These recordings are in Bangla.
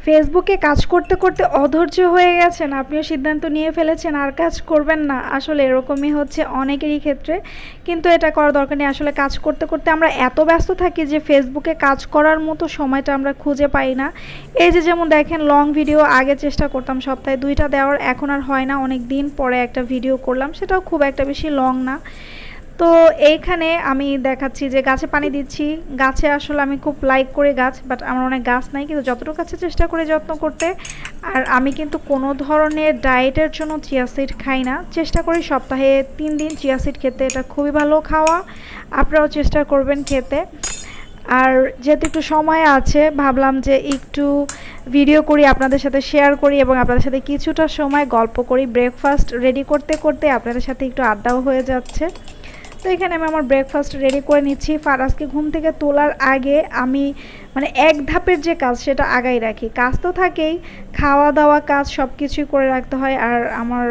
ফেসবুকে কাজ করতে করতে অধৈর্য হয়ে গেছেন, আপনিও সিদ্ধান্ত নিয়ে ফেলেছেন আর কাজ করবেন না। আসলে এরকমই হচ্ছে অনেকেরই ক্ষেত্রে, কিন্তু এটা করা দরকার নেই। আসলে কাজ করতে করতে আমরা এত ব্যস্ত থাকি যে ফেসবুকে কাজ করার মতো সময়টা আমরা খুঁজে পাই না। এই যে যেমন দেখেন, লং ভিডিও আগে চেষ্টা করতাম সপ্তাহে 2টা দেওয়ার, এখন আর হয় না। অনেক দিন পরে একটা ভিডিও করলাম, সেটাও খুব একটা বেশি লং না। তো এইখানে আমি দেখাচ্ছি যে গাছে পানি দিচ্ছি। গাছে আসলে আমি খুব লাইক করি গাছ, বাট আমার অনেক গাছ নাই, কিন্তু যতটুকু কাছে চেষ্টা করি যত্ন করতে। আর আমি কিন্তু কোনো ধরনের ডায়েটের জন্য চিয়া সিড খাই না, চেষ্টা করি সপ্তাহে 3 দিন চিয়া সিড খেতে। এটা খুবই ভালো খাওয়া, আপনারাও চেষ্টা করবেন খেতে। আর যেহেতু একটু সময় আছে, ভাবলাম যে একটু ভিডিও করি, আপনাদের সাথে শেয়ার করি এবং আপনাদের সাথে কিছুটা সময় গল্প করি। ব্রেকফাস্ট রেডি করতে করতে আপনাদের সাথে একটু আড্ডাও হয়ে যাচ্ছে। তো এখানে আমি আমার ব্রেকফাস্ট রেডি করে নিচ্ছি। ফারাজকে ঘুম থেকে তোলার আগে আমি মানে এক ধাপের যে কাজ সেটা আগাই রাখি। কাজ তো থাকেই, খাওয়া দাওয়া কাজ সব কিছুই করে রাখতে হয়। আর আমার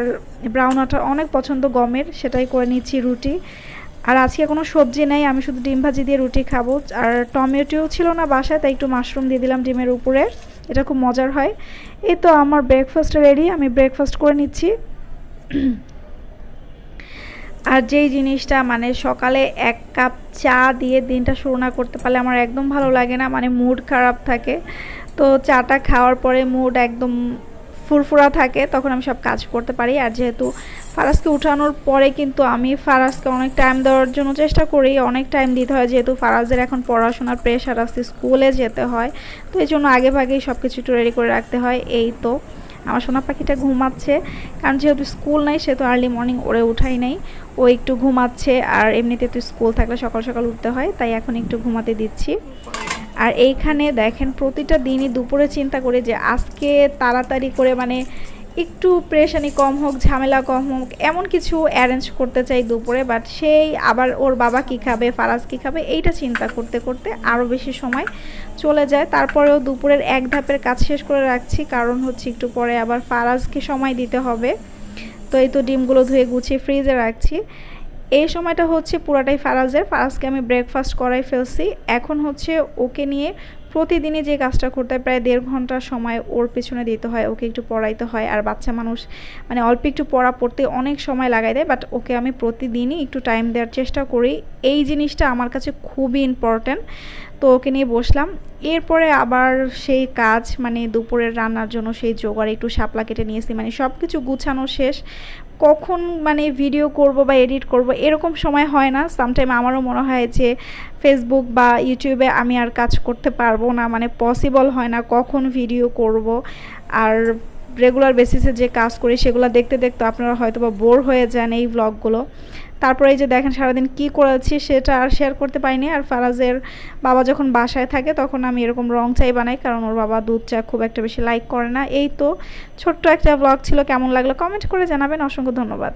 ব্রাউন আটা অনেক পছন্দ গমের, সেটাই করে নিচ্ছি রুটি। আর আজকে কোনো সবজি নাই, আমি শুধু ডিম ভাজি দিয়ে রুটি খাবো। আর টমেটো ছিল না বাসায়, তাই একটু মাশরুম দিয়ে দিলাম ডিমের উপরে, এটা খুব মজার হয়। এই তো আমার ব্রেকফাস্ট রেডি, আমি ব্রেকফাস্ট করে নিচ্ছি। আর যেই জিনিসটা মানে সকালে 1 কাপ চা দিয়ে দিনটা শুরু না করতে পারলে আমার একদম ভালো লাগে না, মানে মুড খারাপ থাকে। তো চাটা খাওয়ার পরে মুড একদম ফুরফুরা থাকে, তখন আমি সব কাজ করতে পারি। আর যেহেতু ফারাজকে উঠানোর পরে কিন্তু আমি ফারাজকে অনেক টাইম দেওয়ার জন্য চেষ্টা করি, অনেক টাইম দিতে হয় যেহেতু ফারাজের এখন পড়াশোনার প্রেশার আছে, স্কুলে যেতে হয়। তো এই জন্য আগে ভাগেই সব কিছু একটু রেডি করে রাখতে হয়। এই তো আমার সোনা পাখিটা ঘুমাচ্ছে, কারণ যেহেতু স্কুল নাই সেহেতু আর্লি মর্নিং ওরে উঠাই নাই, ও একটু ঘুমাচ্ছে। আর এমনিতে তো স্কুল থাকলে সকাল সকাল উঠতে হয়, তাই এখন একটু ঘুমাতে দিচ্ছি। আর এইখানে দেখেন, প্রতিটা দিনই দুপুরে চিন্তা করি যে আজকে তাড়াতাড়ি করে মানে একটু প্রেশানি কম হোক, ঝামেলা কম হোক, এমন কিছু অ্যারেঞ্জ করতে চাই দুপুরে। বাট সেই আবার ওর বাবা কী খাবে, ফারাজ কী খাবে, এইটা চিন্তা করতে করতে আরও বেশি সময় চলে যায়। তারপরেও দুপুরের 1 ধাপের কাজ শেষ করে রাখছি, কারণ হচ্ছে একটু পরে আবার ফারাজকে সময় দিতে হবে। তো এই তো ডিমগুলো ধুয়ে গুছিয়ে ফ্রিজে রাখছি। এই সময়টা হচ্ছে পুরাটাই ফারাজের। ফারাজকে আমি ব্রেকফাস্ট করাই ফেলছি, এখন হচ্ছে ওকে নিয়ে প্রতিদিনই যে কাজটা করতে হয়, প্রায় 1.5 ঘন্টা সময় ওর পেছনে দিতে হয়, ওকে একটু পড়াইতে হয়। আর বাচ্চা মানুষ মানে অল্প একটু পড়তে অনেক সময় লাগাই দেয়, বাট ওকে আমি প্রতিদিনই একটু টাইম দেওয়ার চেষ্টা করি। এই জিনিসটা আমার কাছে খুবই ইম্পর্ট্যান্ট। তো ওকে নিয়ে বসলাম। এরপরে আবার সেই কাজ, মানে দুপুরের রান্নার জন্য সেই জোগাড়, একটু শাপলা কেটে নিয়েছি, মানে সব কিছু গুছানো শেষ। কখন মানে ভিডিও করব বা এডিট করব এরকম সময় হয় না। সামটাইম আমারও মনে হয় যে ফেসবুক বা ইউটিউবে আমি আর কাজ করতে পারবো না, মানে পসিবল হয় না কখন ভিডিও করব। আর রেগুলার বেসিসে যে কাজ করি সেগুলো দেখতে দেখতে আপনারা হয়তো বা বোর হয়ে যান এই ব্লগগুলো। তারপরে এই যে দেখেন সারাদিন কি করেছি সেটা আর শেয়ার করতে পারিনি। আর ফারাজের বাবা যখন বাসায় থাকে তখন আমি এরকম রং চাই বানাই, কারণ ওর বাবা দুধ চা খুব একটা বেশি লাইক করে না। এই তো ছোট্ট একটা ব্লগ ছিল, কেমন লাগলো কমেন্ট করে জানাবেন। অসংখ্য ধন্যবাদ।